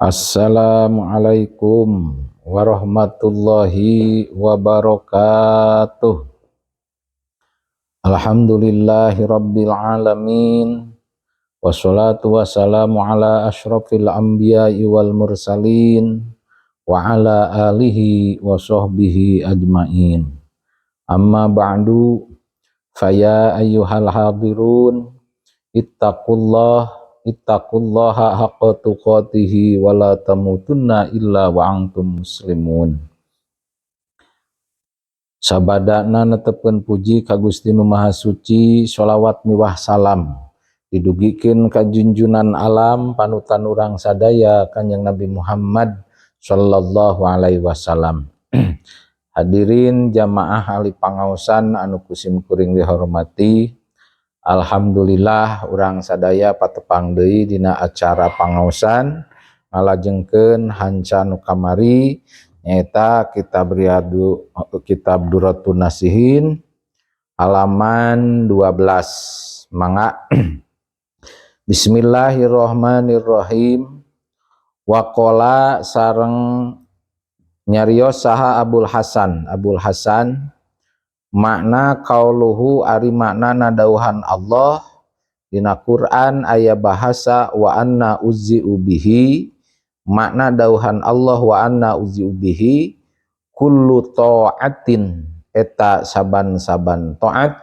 Assalamualaikum warahmatullahi wabarakatuh. Alhamdulillahi rabbil alamin. Wassalatu wassalamu ala asyrafil anbiya'i wal mursalin wa ala alihi wa sahbihi ajmain. Amma ba'du, faya ayyuhal hadirun ittaqullaha haqqa tuqatihi wa la tamutunna illa wa antum muslimun. Sabadana netepkeun puji ka Gusti Nu Maha Suci, sholawat miwah salam didugikeun ka junjunan alam panutan urang sadaya Kanjeng Nabi Muhammad sallallahu alaihi wasallam. Hadirin jamaah ahli pangaosan anu kusim kuring dihormati, alhamdulillah urang sadaya patepang deui dina acara pangaosan ngalajengkeun hanca nu kamari nyaeta kitab Duratun Nasihin halaman 12. Mangga Bismillahirrahmanirrahim. Waqala sareng nyarios saha Abul Hasan makna qauluhu ari makna dawuhan Allah dina Quran aya bahasa wa anna uzzi'u bihi. Makna dawuhan Allah wa anna uzzi'u bihi kullu ta'atin eta saban-saban taat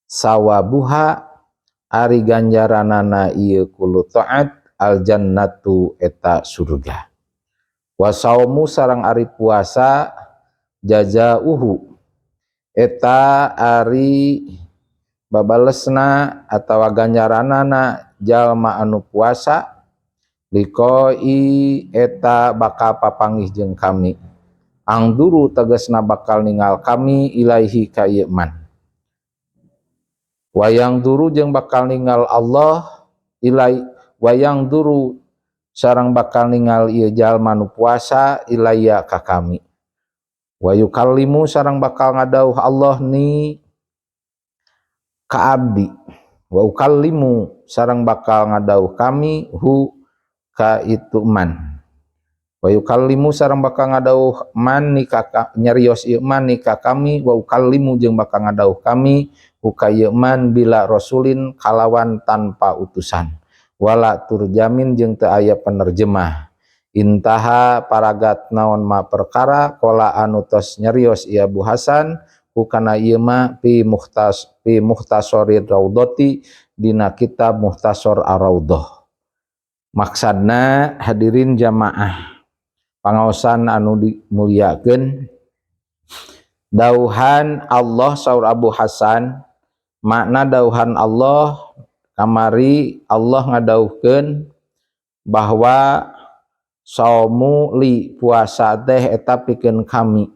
sawabuha ari ganjaranana ieu kullu taat al jannatu eta surga. Wa saumu sareng ari puasa jazauhu eta ari babalesna atawa ganjaranana jalma anu puasa liqoi eta bakal papanggih jeung kami, angduru tegasna bakal ningal kami ilaihi ka ieu man, wayang duru jeung bakal ningal Allah ilai wayang duru sareng bakal ningal ieu jalma nu puasa ilaya ka kami, wa yukallimu sareng bakal ngadauh Allah ni ka abdi, wa ukallimu sareng bakal ngadauh kami hu ka itu man, wa yukallimu sareng bakal ngadauh man ni ka nyarios ieu man ni ka kami, wa ukallimu jeung bakal ngadauh kami hu ka ieu man bila rasulin kalawan tanpa utusan, wala turjamin jeung teu aya penerjemah. Intaha paragat naon ma perkara qala anu tos nyarios ieu Abu Hasan hukana ieu ma fi mukhtasarir raudhati dina kitab Mukhtasar Ar-Raudhah. Maksadna hadirin jamaah pangaosan anu dimuliakeun, dauhan Allah saur Abu Hasan makna dauhan Allah kamari Allah ngadauhkeun bahwa saumu li puasa teh eta pikeun kami,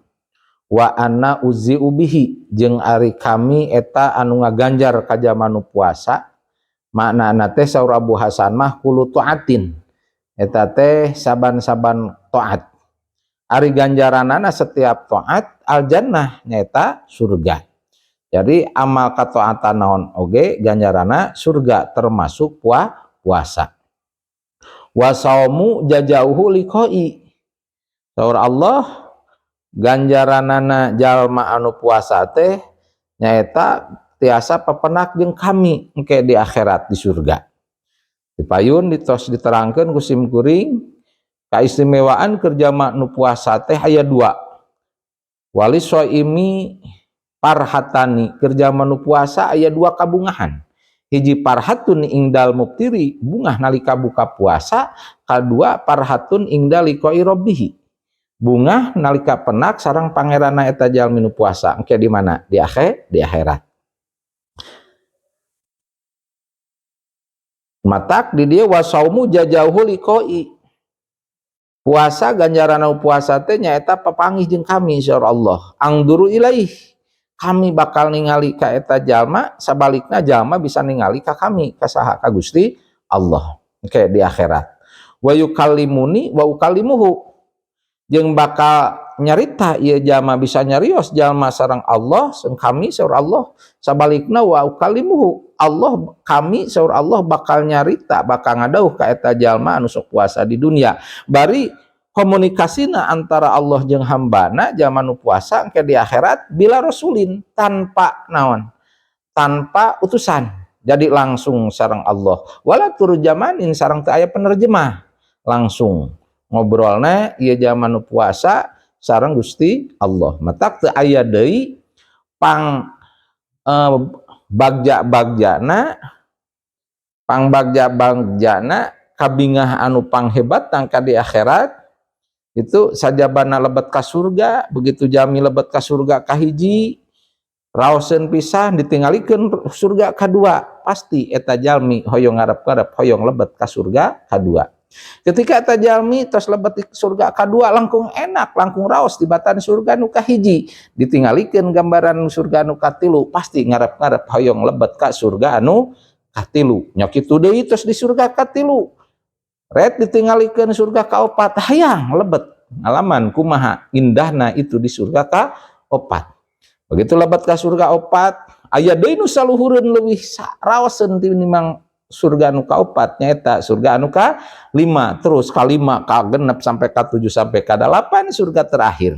wa anna uzzi'u bihi jeung ari kami eta anu ngaganjar ka jalma nu puasa. Maknana teh saur Abu Hasan mah kullu taatin eta teh saban-saban taat, ari ganjaranana setiap taat al jannah nyaeta surga. Jadi amal kataatan naon oge ganjarana surga termasuk puasa. Wa saumu jazauhu liqoi saur Allah ganjaranana jalma anu puasa teh nyaeta tiasa papenak jeung kami engke di akhirat di surga. Dipayun ditos diterangkeun ku sim kuring kaistimewaan keur jalma nu puasa teh aya dua. Wali shaimi parhatani, keur jalma nu puasa aya dua kabungahan. Hiji parhatun ingdal muftiri, bungah nalika buka puasa, kadua parhatun ingdal liqai rabbih, bungah nalika penak sareng pangeranna eta jalmi nu puasa. Engke di mana? Di akhirat. Matak di dieu wasaumu jazauhu liqoi. Puasa ganjaranna puasa teh nyaeta papanggih jeung kami insyaallah. Angduru ilaih, kami bakal ningali ka eta jalma, sabalikna jalma bisa ningali ka kami, ka saha? Ka Gusti Allah. Engke di akhirat. Wa yukallimuni wa ukallimuhu, jeung bakal nyarita ieu jalma bisa nyarios jalma sareng Allah, sareng kami sareng Allah, sabalikna wa ukallimuhu Allah kami saur Allah bakal nyarita bakal ngadauh ka eta jalma anu sok puasa di dunia bari komunikasina antara Allah jeung hambana jalma nu puasa engke di akhirat bila rasulin tanpa naon tanpa utusan jadi langsung sareng Allah wala turjamanin sareng teu aya penerjemah langsung ngobrolna ieu jalma nu puasa sareng Gusti Allah matak teu aya deui pang bagja-bagjana kabingah anu panghebat tangka di akhirat itu sajabana lebet ka surga begitu jami lebet ka surga kahiji raoseun pisan ditingalikeun surga kadua pasti eta jalmi hoyong ngarep-ngarep hoyong lebet ka surga kadua ketika eta jalmi tos lebet di surga kadua langkung enak langkung raos di batan surga nu kahiji ditingalikeun gambaran surga nu katilu pasti ngarep-ngarep hoyong lebet ka surga anu katilu nya kitu deui tos di surga katilu ret ditingalikeun surga kaopat hayang lebet ngalaman kumaha indahna itu di surga kaopat begitu lebet ka surga opat aya deui nu saluhureun leuwih raoseun tinimbang surga anu kaopat nyaeta surga anu ka-5 terus ka-5 ka-6 sampai ka-7 sampai ka-8 surga terakhir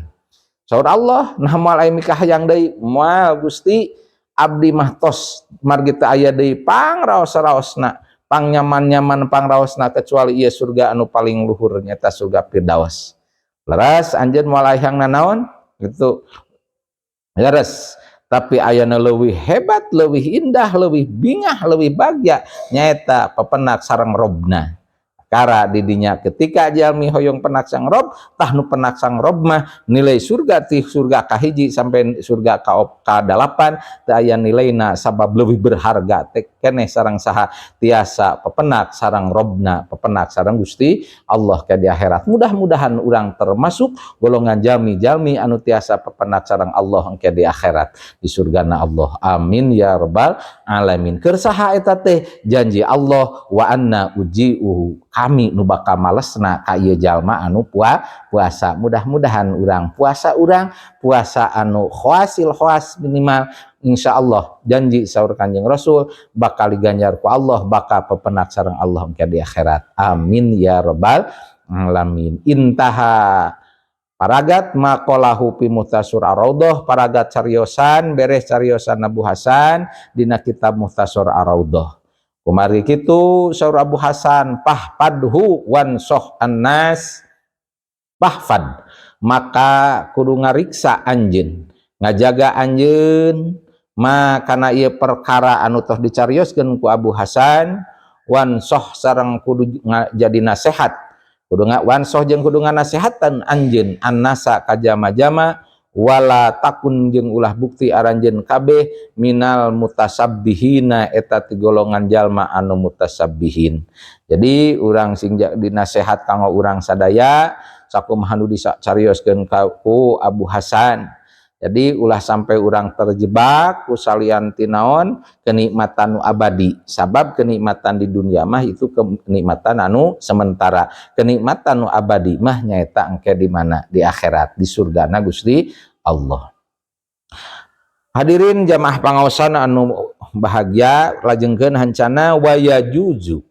saur Allah nah moal aya mikah hayang deui moal Gusti abdi mah tos margi teu aya deui pangraos-raosna pangnyaman-nyaman pangraosna kecuali ieu surga anu paling luhur nyaeta surga Firdaus leres anjeun moal hayangna naon gitu leres tapi ayana leuwih hebat, leuwih indah, leuwih bingah, leuwih bagja nyaeta pepenak sareng robna kara didinya ketika jalmi hoyong penak sang rob tah nu penak sang rob mah nilai surga ti surga kahiji sampai surga ka-8 teu aya nilaina sabab leuwih berharga teh keneh sareng saha tiasa pepenak sareng robna pepenak sareng Gusti Allah ka di akhirat mudah-mudahan urang termasuk golongan jalmi-jalmi anu tiasa pepenak sareng Allah engke di akhirat di surgana Allah amin ya rabbal alamin keur saha eta teh janji Allah wa anna uji'uhu kami nu bakal malesna ka ieu jalma anu puasa mudah-mudahan urang puasa anu khoas minimal insyaallah janji saur Kanjeng Rasul bakal diganjar ku Allah bakal pepenak sareng Allah engke di akhirat amin ya rabbal alamin intaha paragat maqalahu fi muhtasar ar-raudhah paragat cariosan beres cariosan Abu Hasan dina kitab muhtasar ar-raudhah kumari kitu saur Abu Hasan pahfadhu wansoh annas pahfad maka kudu ngariksa anjeun ngajaga anjeun makana ieu perkara anu tos dicarioskeun ku Abu Hasan wansoh sareng kudu jadi nasihat kudu wansoh jeung kudu nganasehatan anjeun annasa ka jama-jama wala takun jeung ulah bukti aranjeun kabeh minal mutasabbihina eta ti golongan jalma anu mutasabbihin jadi urang sing dinasehat kanggo urang sadaya sakumaha nu dicarioskeun ku Abu Hasan jadi ulah sampai urang terjebak ku salian ti naon kenikmatan nu abadi sabab kenikmatan di dunia mah itu kenikmatan anu sementara kenikmatan nu abadi mah nyaeta engke di mana di akhirat di surgana Gusti Allah hadirin jamaah pangaosan anu bahagia lajengkeun hancana wayajuzu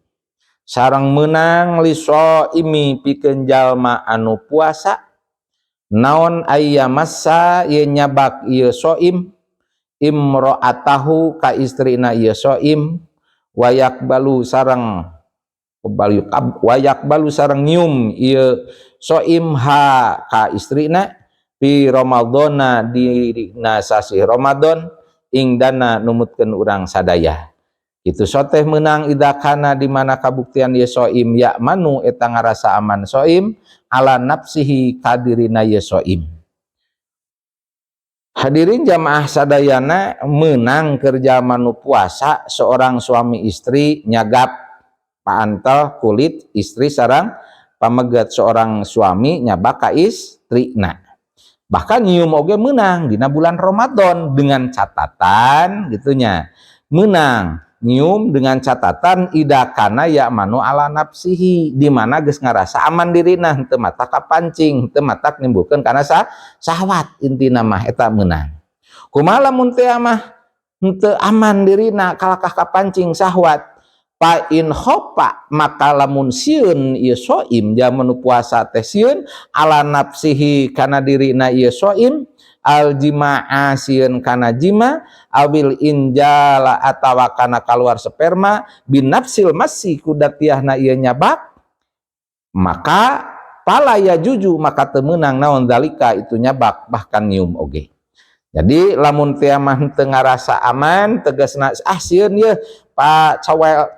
sareng meunang lisoimi pikeun jalma anu puasa naon ayyamassa ieu nyabak ieu soim imro'atahu ka istrina ieu soim wayakbalu sareng nyium ieu soim ha ka istrina fi Ramadhana dina sasi Ramadan ingdana numutkeun urang sadaya itu soteh menang idakana di mana kabuktian ye soim ya manu eta ngarasa aman soim ala nafsihi kadirina ye soim hadirin jamaah sadayana menang kerja manu puasa seorang suami istri nyagap paantel kulit istri sareng pamegat seorang suami nyabak ka istrina bahkan nyium oge menang dina bulan Ramadan dengan catatan gitunya menang nyium dengan catatan idakana ya manu ala nafsihi di mana geus ngarasa aman dirina teu matak kapancing teu matak nimbulkeun kana sahwat intina mah eta meunang kumaha lamun teu mah henteu aman dirina kalakah kapancing syahwat. Pa in khopa maka lamun sieun ieu soim jaman puasa teh sieun ala nafsihi kana dirina ieu soim al jimaa sieun kana jima awil injala atawa kana kaluar sperma bin nafsil masih kudatiahna ieu nyabak maka pala ya juju maka teu meunang naon dalika itu nyabak bahkan nyium oge. Jadi lamun teu mah teu ngarasa aman tegasna sieun ye pa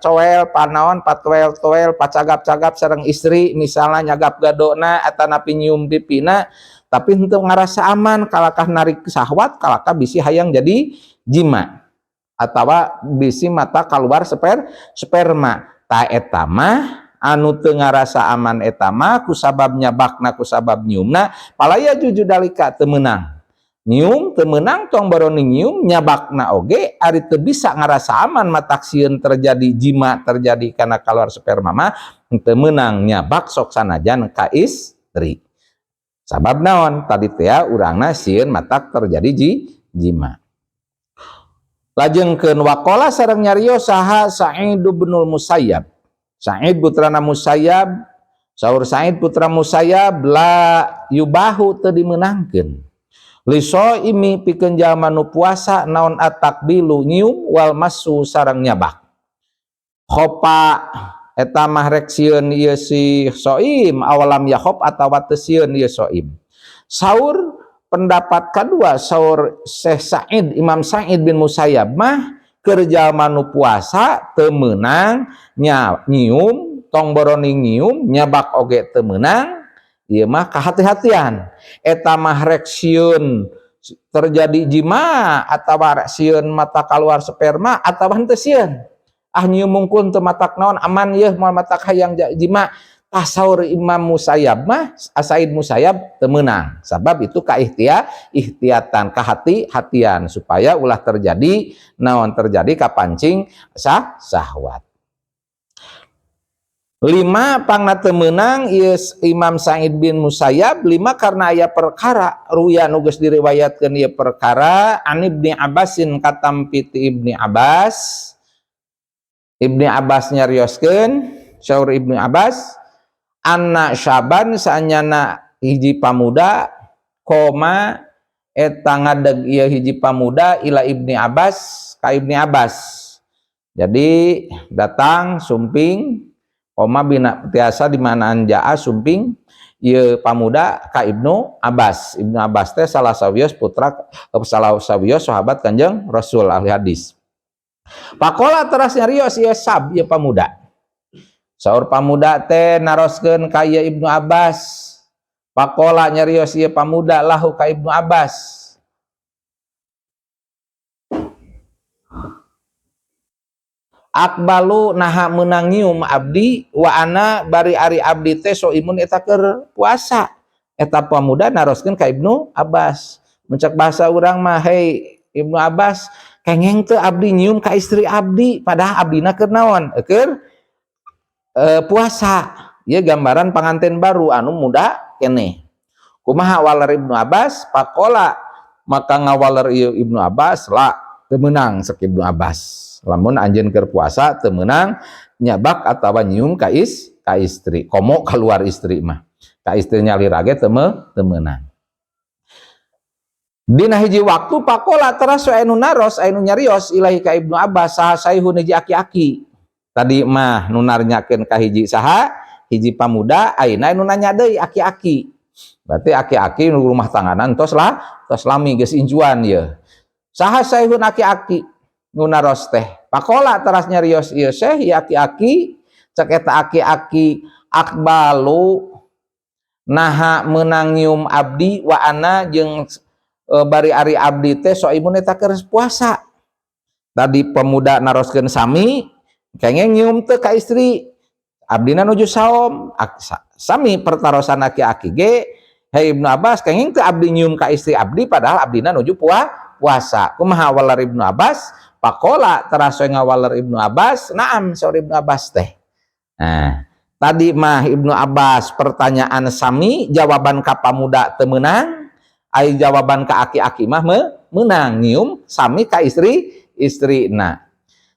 cowel pa naon pa toel pa cagap-cagap sareng istri misalnya nyagap gadona atanapi nyium pipina tapi henteu ngarasa aman kalakah narik syahwat kalakah bisi hayang jadi jima atawa bisi mata keluar sperma ta eta mah anu teu ngarasa aman eta mah ku sabab nyabakna ku sabab nyiumna palaya juju dalika teu meunang nyium teu meunang tong baroni nyium nyabakna oge ari teu bisa ngarasa aman matak sieun terjadi jima terjadi kana kaluar sperma mah teu meunang nyabak sok sanajan ka istri sabab naon tadi teh urangna sieun matak terjadi jima. Lajengkeun waqala sareng nyarios saha Sa'id bin Musayyab. Sa'id putrana Musayyab saur Sa'id putra Musayyab la yubahu teu dimeunangkeun liso imi pikeun jalma nu puasa naon atakbilu nyium wal masu sareng nyabak. Khopa eta mah rek sieun ieu si soim awalam yakhop atawa teu sieun ieu soim. Saur pendapat kedua saur Syekh Sa'id Imam Sa'id bin Musayyab mah keur jalma nu puasa teu meunang nyium tong boroni nyium nyabak oge teu meunang ieu mah kahati-hatian eta mah rek sieun terjadi jima atawa rek sieun mata kaluar sperma atawa henteu sieun nyium mungkun teu matak naon aman yeuh moal matak hayang jima tah saur Imam Musayyab mah Said Musayyab teu meunang sabab itu ihtiyatan kahati-hatian supaya ulah terjadi naon terjadi kapancing syahwat. 5 pangna teu meunang ieu Imam Sa'id bin Musayyab 5 karena aya perkara ruya nu geus diriwayatkeun ieu perkara an Ibnu Abbasin katampi ti Ibnu Abbas nyarioskeun saur Ibnu Abbas anna syaban saanyana hiji pamuda koma eta ngadeg ieu hiji pamuda ila Ibnu Abbas ka Ibnu Abbas jadi datang sumping koma bina tiasa di manaan jaa sumping ieu pamuda ka Ibnu Abbas. Ibnu Abbas teh salah sawios sahabat Kanjeng Rasul ahli hadis. Pakola teras nyarios ieu sab ieu pamuda. Saur pamuda teh naroskeun ka ieu Ibnu Abbas. Pakola nyarios ieu pamuda lahu ka Ibnu Abbas. Akbalu naha meunang nyium abdi wa ana bari ari abdi teh soimun eta keur puasa eta pamuda naroskeun ka Ibnu Abbas muncak bahasa urang mah hei Ibnu Abbas kengeng teu abdi nyium ka istri abdi padahal abdina keur naon keur puasa ieu gambaran panganten baru anu muda keneh kumaha waler Ibnu Abbas pakola maka ngawaler ieu Ibnu Abbas la teu meunang cek Ibnu Abbas lamun anjeun keur puasa teu meunang nyabak atawa nyium ka istri komo keluar istri mah ka istri nyalira ge teu meunang dina hiji waktu pakola teras anu naros anu nyarios ilahi ka Ibnu Abbas saha saihun hiji aki-aki tadi mah nu narnyakeun ka hiji saha hiji pamuda ayeuna anu nanya deui aki-aki berarti aki-aki nu rumah tangganan tos lami geus injuan ieu saha saihun aki-aki nunaros teh pakola teras nyarios ieu Syekh aki-aki cek eta aki-aki akbalu naha meunang nyium abdi wa ana jeung bari ari abdi teh soimun eta keur puasa tadi pemuda naroskeun sami kengeng nyium teu ka istri abdina nuju saom sami pertarosan aki-aki ge hei Ibnu Abbas kengeng teu abdi nyium ka istri abdi padahal abdina nuju puasa kumaha walar Ibnu Abbas pakola terasoy ngawaler Ibnu Abbas naam saur Ibnu Abbas teh nah tadi mah Ibnu Abbas pertanyaan sami jawaban ka pamuda teu meunang ai jawaban ka aki-aki mah meunang nyium sami ka istri istrina.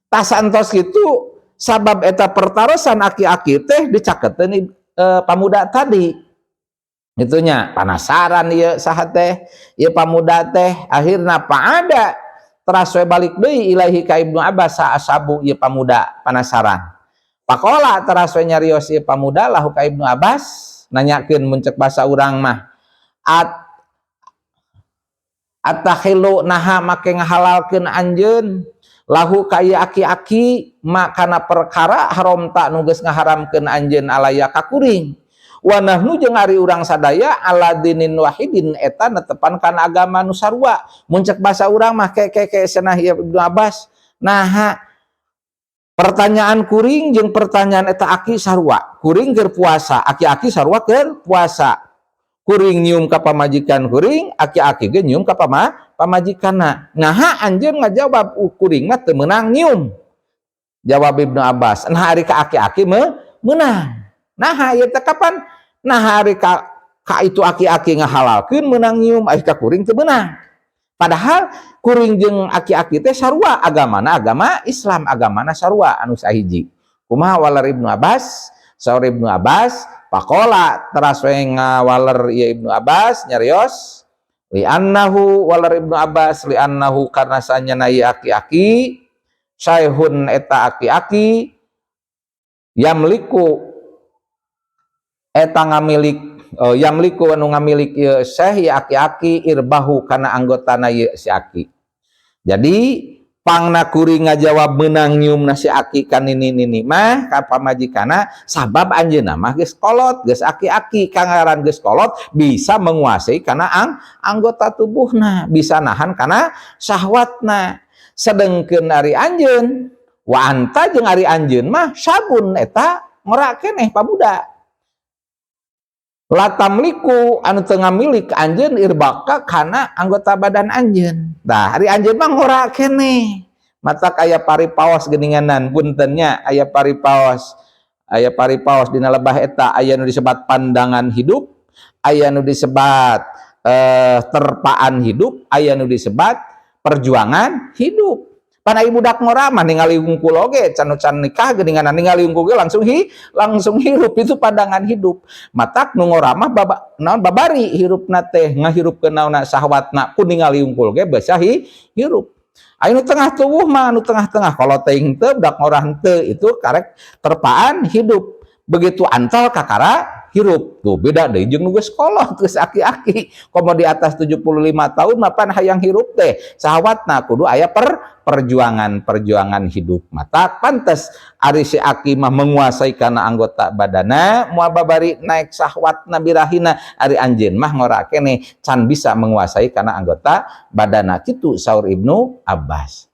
Tas santos gitu sabab eta pertarosan aki-aki teh dicaketeun pamuda tadi. Itunya penasaran ieu saha teh, ieu pamuda teh akhirna ada teras we balik deui ilahi ka Ibnu Abbas sa asabu ieu pamuda penasaran. Pakola teras we nyarios ieu pamuda lahu ka Ibnu Abbas nanyakeun mun ceuk basa urang mah atakhilu naha make ngahalalkeun anjeun lahu ka ieu aki-aki mak kana perkara haram tak nu geus ngaharamkeun anjeun alaya ka kuring wa nahnu jeung ari urang sadaya ala dinin wahidin eta netepan kana agama nu sarua. Mun ceuk basa urang mah ke cenah ieu Ibnu Abbas naha pertanyaan kuring jeung pertanyaan eta aki sarua. Kuring keur puasa, aki-aki sarua keur puasa. Kuring nyium ka pamajikan kuring, aki-aki ge nyium ka pamajikanna. Naha anjeun ngajawab kuring mah teu meunang nyium. Jawab Ibnu Abbas, nah ari ka aki-aki meunang. Nah ieu teh kapan? Nah ari ka itu aki-aki ngahalalkeun meunang nyium, ari ka kuring teu meunang. Padahal kuring jeung aki-aki teh sarua agamana agama Islam, agamana sarua anu sahiji. Kumaha walar Ibnu Abbas? Saur Ibnu Abbas, pakola teras we ngawaler ieu Ibnu Abbas nyarios li annahu walar Ibnu Abbas li annahu karna sanyana ieu aki-aki saihun eta aki-aki yamliku eta ngamilik yamliku anu ngamilik ieu syekh aki-aki irbahu kana anggotana ieu si aki. Jadi pangna kuring ngajawab meunang nyiumna si aki ka nini mah ka pamajikana sabab anjeunna mah geus kolot, geus aki-aki kangaran geus kolot bisa menguasai kana anggota tubuhna, bisa nahan kana syahwatna. Sedengkeun ari anjeun wa anta jeung ari anjeun mah sabun eta ngora keneh pabuda. Latamliku anu teu ngamilik anjeun irbaka kana anggota badan anjeun. Tah ari anjeun mah ngora keneh. Matak aya paripaos geuninganan puntennya aya paripaos. Aya paripaos dina lebah eta aya nu disebat pandangan hidup, aya nu disebat terpaan hidup, aya nu disebat perjuangan hidup. Pana ibu budak ngora mah ningali hungkul oge can nikah geuninganan ningali hungkul ge langsung hirup itu pandangan hidup. Matak nu ngora mah naon babari hirupna teh ngahirupkeun naonna syahwatna ku ningali hungkul ge basa hirup. Anu tengah tubuh mah anu tengah-tengah kalau teuing teu budak ngora henteu itu karek terpaan hidup. Begitu antal kakara hirup tuh beda deh jeung nu geus kolot geus aki-aki komo di atas 75 tahun mapan hayang hirup teh syahwatna kudu aya perjuangan hidup. Mata pantes ari si aki mah menguasai kana anggota badana moal babari naik syahwatna birahina, ari anjeun mah ngora keneh can bisa menguasai kana anggota badana. Kitu saur Ibnu Abbas.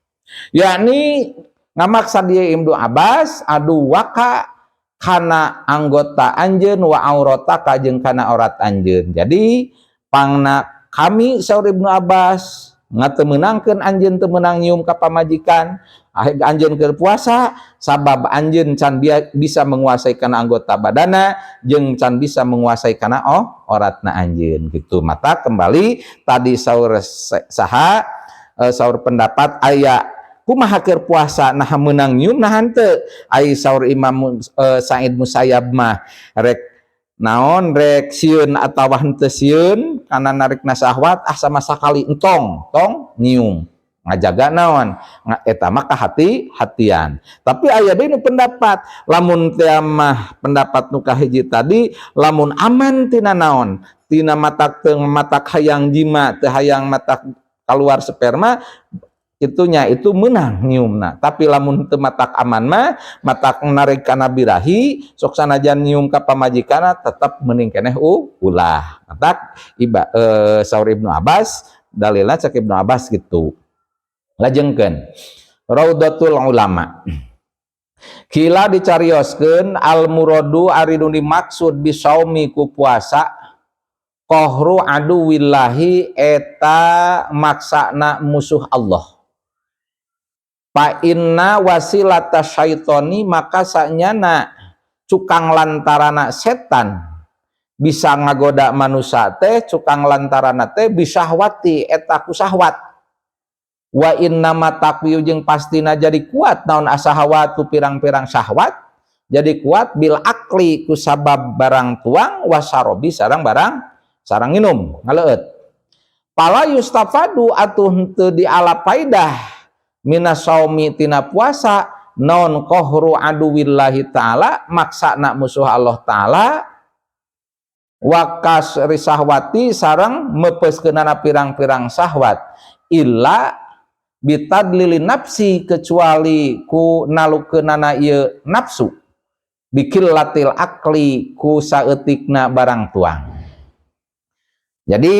Yakni ngamaksa dia Ibnu Abbas adu waka kana anggota anjeun wa aurataka jeung kana aurat anjeun. Jadi pangna kami saur Ibnu Abbas ngateu meunangkeun anjeun teu meunang nyium ka pamajikan, anjeun keur puasa sabab anjeun can bisa menguasai kana anggota badana jeung can bisa menguasai kana auratna anjeun kitu. Mata kembali tadi saur saha saur pendapat aya kumaha keur puasa nah meunang nyium nah henteu. Ai saur Imam Sa'id Musayyab mah rek naon rek sieun atawa henteu sieun kana narikna syahwat sama sakali entong tong nyium ngajaga naon eta mah hati-hatian. Tapi aya deui nu pendapat lamun teh mah pendapat nu kahiji tadi lamun aman tina naon tina matak teu matak hayang jima teu hayang matak keluar sperma itunya itu menang nyiumna. Tapi lamun teu matak aman mah matak narik kana birahi sok sanajan nyium ka pamajikana tetep mending keneh ulah. Matak saur Ibnu Abbas dalilna cek Ibnu Abbas gitu. Lajengkeun Raudatul Ulama. Kila dicarioskeun al muradu ari nu dimaksud bisaumi ku puasa qahru aduwillahi eta maksana musuh Allah. Fa inna wasilata syaitoni maka sanyana cukang lantarana setan bisa ngagoda manusia teh cukang lantarana teh bisahwati eta ku syahwat wa innama taqwiyu jeung pastina jadi kuat naon asahawatu pirang-pirang syahwat jadi kuat bil akli ku sabab barang tuang wasarobi sareng barang sareng minum ngaleut pala yustafadu atuh teu dialapaidah minasaumi tina puasa non qahru aduwillahi ta'ala maksana musuh Allah ta'ala wakas risahwati sareng mepeskeunana pirang-pirang syahwat illa bitadlili nafsi kecuali ku nalukeunana ieu nafsu bikillatil akli ku saeutikna barang tuang. Jadi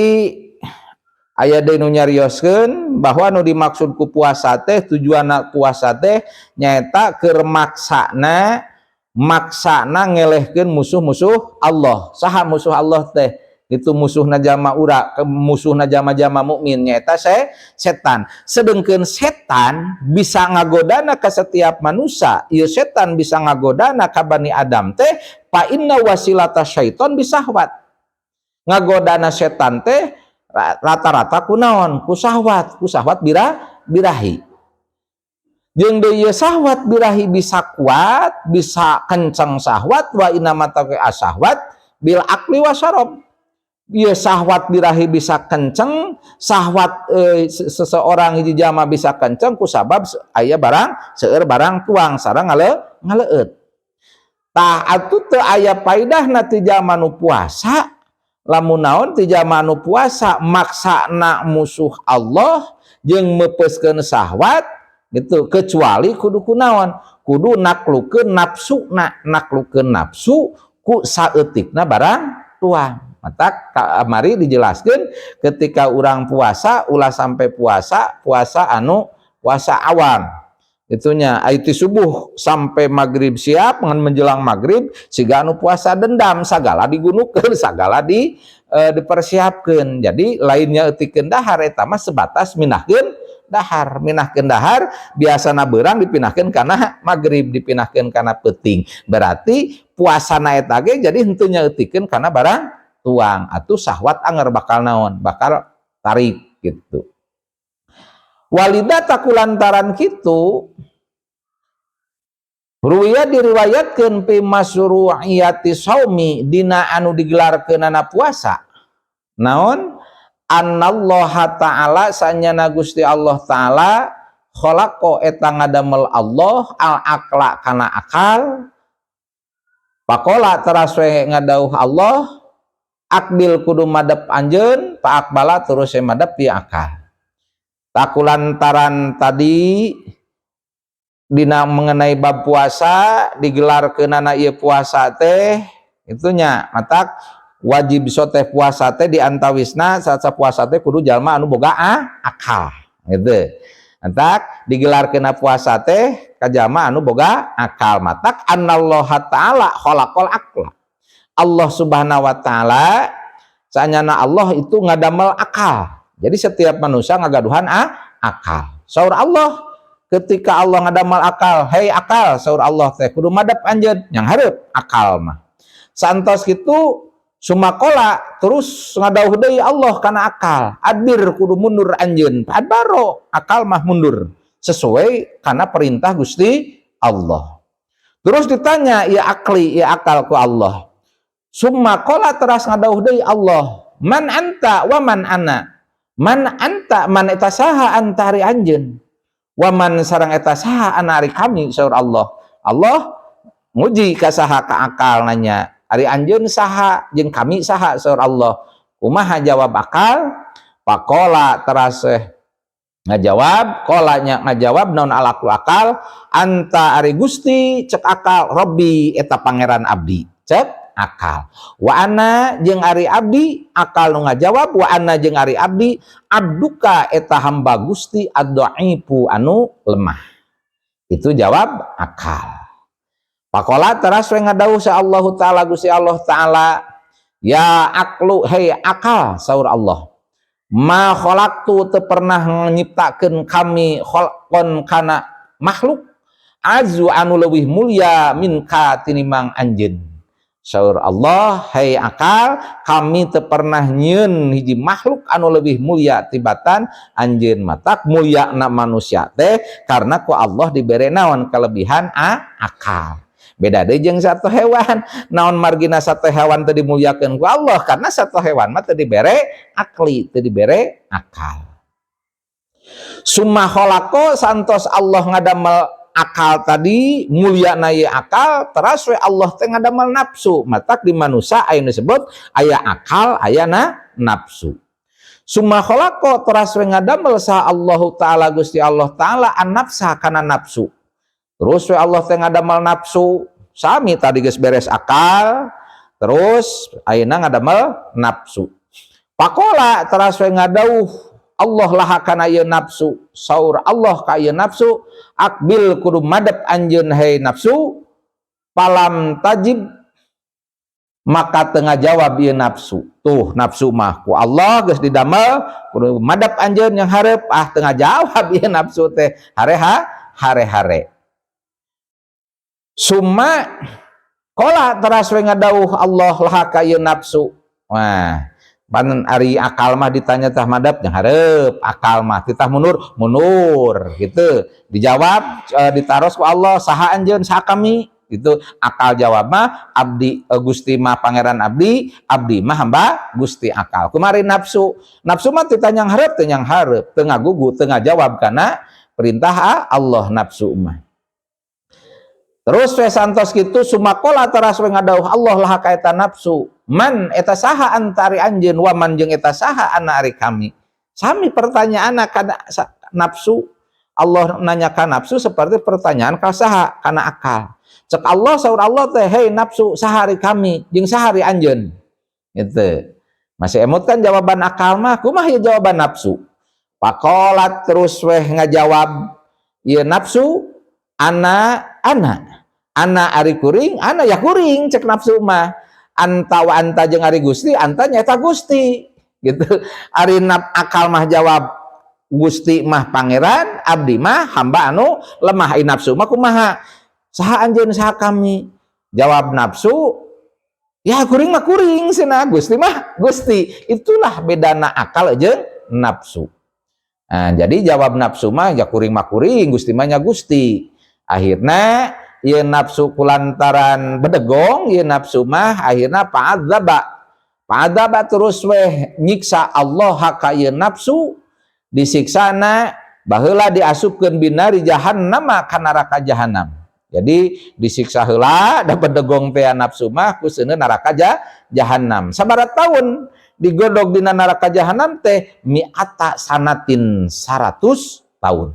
aya deui nu nyarioskeun bahwa nu dimaksud ku puasa teh tujuanna puasa teh nyaeta keur maksana ngelehkeun musuh-musuh Allah. Saha musuh Allah teh? Itu musuhna jalma ura, musuhna jalma-jalma mukmin nyaeta setan. Sedengkeun setan bisa ngagodana ka setiap manusia. Ieu setan bisa ngagodana ka Bani Adam teh fa inna wasilata syaiton bisahwat. Ngagodana setan teh rata-rata kunaon? Ku syahwat, birahi. Jeung deui syahwat birahi bisa kuat, bisa kencang syahwat wa inama taqi asyahwat bil akli wasarob. Ieu syahwat birahi bisa kencang, syahwat seseorang hiji jalma bisa kencang ku sabab aya barang seueur barang tuang sareng ngaleut. Tah atuh teu aya paedahna ti jalma nu puasa, lamun naon ti jalma nu puasa maksana musuh Allah jeung meupeskeun syahwat gitu kecuali kudu kunaon kudu naklukeun nafsu ku saeutikna barang tuang mata kamari dijelaskeun ketika urang puasa ulah sampai puasa anu puasa awam itunya aiti subuh sampai maghrib siap ngan menjelang maghrib siga anu puasa dendam sagala digunukeun sagala dipersiapkeun jadi lainnya eutikeun dahar eta mah sebatas minahkeun dahar biasana beurang dipinahkeun kana maghrib dipinahkeun kana peuting berarti puasana eta ge jadi henteu nyaeutikeun kana barang tuang atuh syahwat anger bakal naon bakal tarik gitu walida takulantaran kitu ruwiya diriwayatkeun fi masyru'iyati shaumi dina anu digelarkeunana puasa naon annallaha ta'ala sanyana Gusti Allah ta'ala khalaqo eta ngadamel Allah al aqla kana akal pakola teras we ngadauh Allah akbil kudu madep anjeun pa akbala terus we madep ti akal takulantaran tadi dina mengenai bab puasa digelarkeunana ieu puasa teh itunya matak wajib soteh puasa teh diantawisna saat puasa teh kudu jalma anu boga akal gitu. Entak digelarkeun puasa teh ka jalma anu boga akal matak anallaha taala khalaqal aqla. Allah Subhanahu wa taala sanyana Allah itu ngadamel akal. Jadi setiap manusia ngagaduhan akal. Saur Allah ketika Allah ngadamel akal, "Hei akal," saur Allah teh kudu madep anjeun yang hareup akal mah. Santos kitu sumakola terus ngadauh deui Allah kana akal adbir kudu mundur anjeun adbaro akal mah mundur sesuai kana perintah Gusti Allah terus ditanya ya akli ya akal ku Allah sumakola teras ngadauh deui Allah man anta wa man ana man anta man eta saha antari anjeun wa man sareng eta saha anari kami saur Allah nguji ka saha ka akal nanya ari anjeun saha jeung kami saha saur Allah kumaha jawab akal pakola teras ngajawab kolanya ngajawab naon alaqul akal anta ari Gusti cek akal Robbi eta pangeran abdi cek akal wa ana jeung ari abdi akal nu ngajawab wa ana jeung ari abdi abduka eta hamba Gusti ad-dhaifu anu lemah itu jawab akal. Pakola teras we ngadauh sa Allah taala Gusti Allah taala ya aklu hei akal saur Allah ma khalaqtu teu pernah nyiptakeun kami khalqon kana makhluk azu anu leuwih mulia minka tinimbang anjeun Saur Allah, hai akal, kami teu pernah nyieun hiji makhluk anu lebih mulia tibatan anjeun matak mulia na manusia teh karena ku Allah dibere naon kelebihan akal. Beda deui jeung satu hewan, naon margina satu hewan teu dimuliakeun ku Allah karena satu hewan mah teu dibere akli, teu dibere akal. Summa khalaqo santos Allah ngadamel akal tadi mulia na ye akal teras we Allah teh ngadamel nafsu matak di manusia aya disebut aya akal aya nafsu. Summa khalaqo teras we ngadamel sa Allah taala Gusti Allah taala an nafsa kana nafsu. Terus we Allah teh ngadamel nafsu sami tadi geus beres akal terus ayeuna ngadamel nafsu. Pakola teras we ngadauh Allah laha kana ieu nafsu saur Allah ka ieu nafsu akbil kudu madep anjeun hai nafsu palam tajib maka tengah jawab ieu nafsu. Tuh nafsu mah ku Allah geus didamel kudu madep anjeun yang hareup tengah jawab ieu nafsu teh hare-hare. Summa qala teras we ngadauh Allah laha ka ieu nafsu. Wah pan ari akal mah ditanya tah madap yang hareup akal mah titah munur gitu dijawab ditaros ku Allah saha anjeun saha kami gitu akal jawab mah abdi Gusti mah pangeran abdi mah hamba Gusti akal. Kumari nafsu mah ditanya yang hareup teu yang hareup teu ngagugu teu ngajawab kana perintah Allah nafsu mah. Terus we santos kitu sumakola teras we ngadauh Allah laha ka eta nafsu man eta saha antari anjeun wa man jeung eta saha ana ari kami. Sami pertanyaanna kana nafsu Allah nanyakan nafsu seperti pertanyaan ka saha kana akal. Cek Allah saur Allah teh hei nafsu saha ari kami jeung saha ari anjeun. Gitu. Masih emut kan jawaban akal mah kumaha ieu jawaban nafsu. Pakolat terus we ngajawab ieu nafsu ana ari kuring ana ya kuring cek nafsu mah anta wa anta jeung ari Gusti anta nyaeta Gusti gitu. Ari akal mah jawab Gusti mah pangeran abdi mah hamba anu lemah. Nafsu mah kumaha saha anjeun saha kami jawab nafsu ya kuring mah kuring cenah Gusti mah Gusti. Itulah bedana akal jeung nafsu. Nah, jadi jawab nafsu mah ya kuring mah kuring Gusti mah nya Gusti. Akhirna ieu nafsu kulantaran bedegong ieu nafsu mah akhirna pa'adzaba terus weh nyiksa Allah ka ieu nafsu disiksana baheula diasupkeun binari jahannam ka neraka jahanam. Jadi disiksa heula da bedegong teh nafsu mah ku seuneun neraka jahanam. Sabaraha taun digodog dina neraka jahanam teh mi'ata sanatin 100 tahun.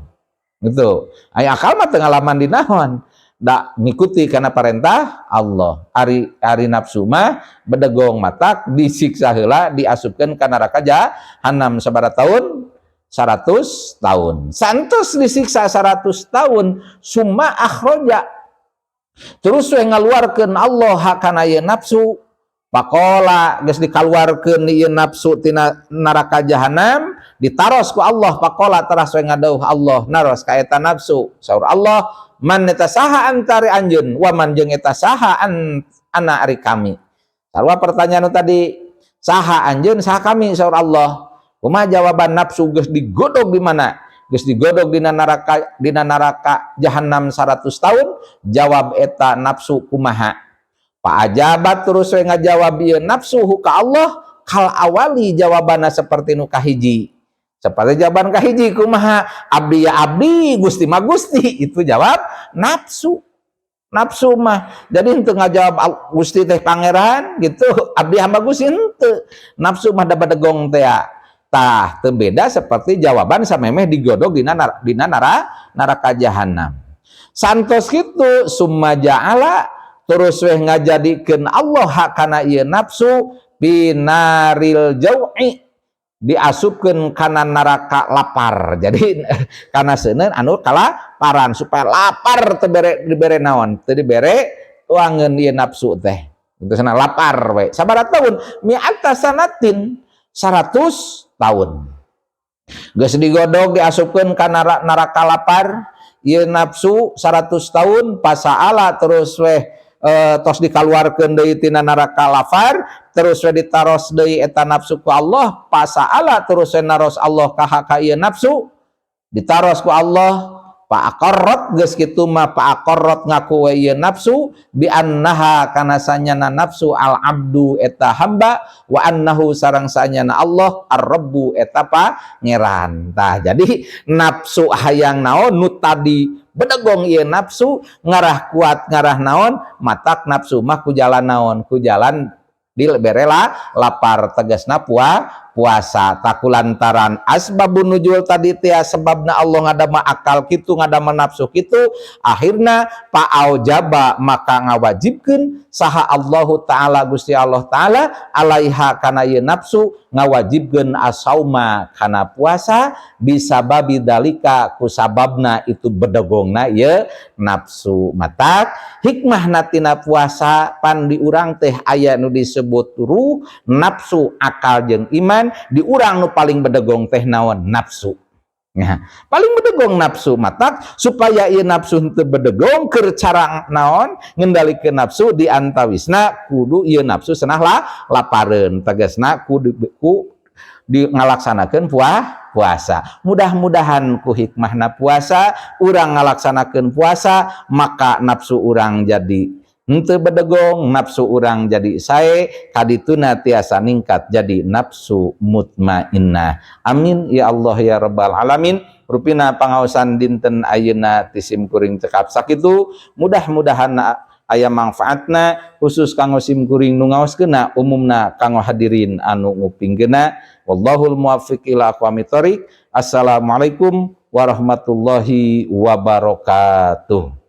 Gitu. Aya akal mah teu ngalaman di naon. Da ngikuti karena perintah Allah. Ari nafsu mah bedegong matak disiksa heula diasupkeun ka neraka jahanam sabaraha taun 100 tahun. Santos disiksa 100 tahun summa akhraja terus we ngaluarkeun Allah kana ieu nafsu pakola geus dikaluarkeun ieu nafsu tina neraka jahanam ditaros ku Allah pakola teras we ngadauh Allah naros ka eta nafsu saur Allah man eta saha antari anjeun wa man jeung eta saha ana ari kami. Sarua pertanyaan tadi saha anjeun saha kami saur Allah. Kumaha jawaban nafsu geus digodog di mana? Geus digodog dina neraka jahanam 100 tahun. Jawab eta nafsu kumaha? Pak ajabat terus we ngajawab ieu nafsu ka Allah kal awali jawabanna seperti nu kahiji. Seperti jawaban kahiji kumaha abdi ya abdi Gusti mah Gusti itu jawab nafsu mah jadi henteu ngajawab Gusti teh pangeran gitu abdi hamba Gusti henteu nafsu mah da bedegong teh tah teu beda seperti jawaban samemeh digodog dina neraka jahanam. Santos kitu summa ja'ala terus weh ngajadikeun Allah kana ieu nafsu binaril jau'i diasupkeun kana neraka lapar. Jadi kana seuneun anu kalaparan supaya lapar teu dibere naon teu dibere tuangeun ieu nafsu teh itu sana lapar we sabaraha taun mi'ata sanatin 100 tahun geus digodog diasupkeun kana neraka lapar ieu nafsu 100 tahun pasaala terus weh tos dikaluarkeun deui tina neraka lafar terus we ditaros deui eta nafsu ku Allah pasa'ala terus we naros Allah ka ieu nafsu ditaros ku Allah fa'aqarrat geus kitu mah fa'aqarrat ngaku we ieu nafsu bi annaha kana sanyana nafsu al abdu eta hamba wa annahu sareng sanyana Allah ar-rabbu eta pangeran. Tah jadi nafsu hayang naon nu tadi bedegong ieu nafsu ngarah kuat ngarah naon matak nafsu mah ku jalan naon ku jalan berela lapar tegasna puasa takulantaran asbabun nuzul tadi teh sebabna Allah ngadama akal kitu ngadama nafsu kitu akhirna fa'aujaba maka ngawajibkeun saha Allahu taala Gusti Allah taala alaiha kana ieu nafsu ngawajibkeun asauma kana puasa bisababi dalika kusababna itu bedegongna ieu nafsu matak hikmahna tina puasa pan di urang teh aya nu disebut ruh nafsu akal jeung iman di urang nu paling bedegong teh naon nafsu. Nah, paling bedegong nafsu matak supaya ieu nafsu teu bedegong keur cara naon ngendalikeun nafsu di antawisna kudu ieu nafsu cenah lapareun tegasna kudu di ngalaksanakeun puasa. Mudah-mudahan ku hikmahna puasa urang ngalaksanakeun puasa maka nafsu urang jadi henteu bedegong nafsu urang jadi sae kadituna tiasa ningkat jadi nafsu mutmainnah. Amin ya Allah ya rabbal alamin. Rupina pangaosan dinten ayeuna ti sim kuring cekap sakitu mudah-mudahan aya manfaatna khusus kanggo sim kuring nu ngaoskeunna umumna kanggo hadirin anu ngupingkeunna. Wallahul muwaffiq ila aqwamit thoriq. Assalamualaikum warahmatullahi wabarakatuh.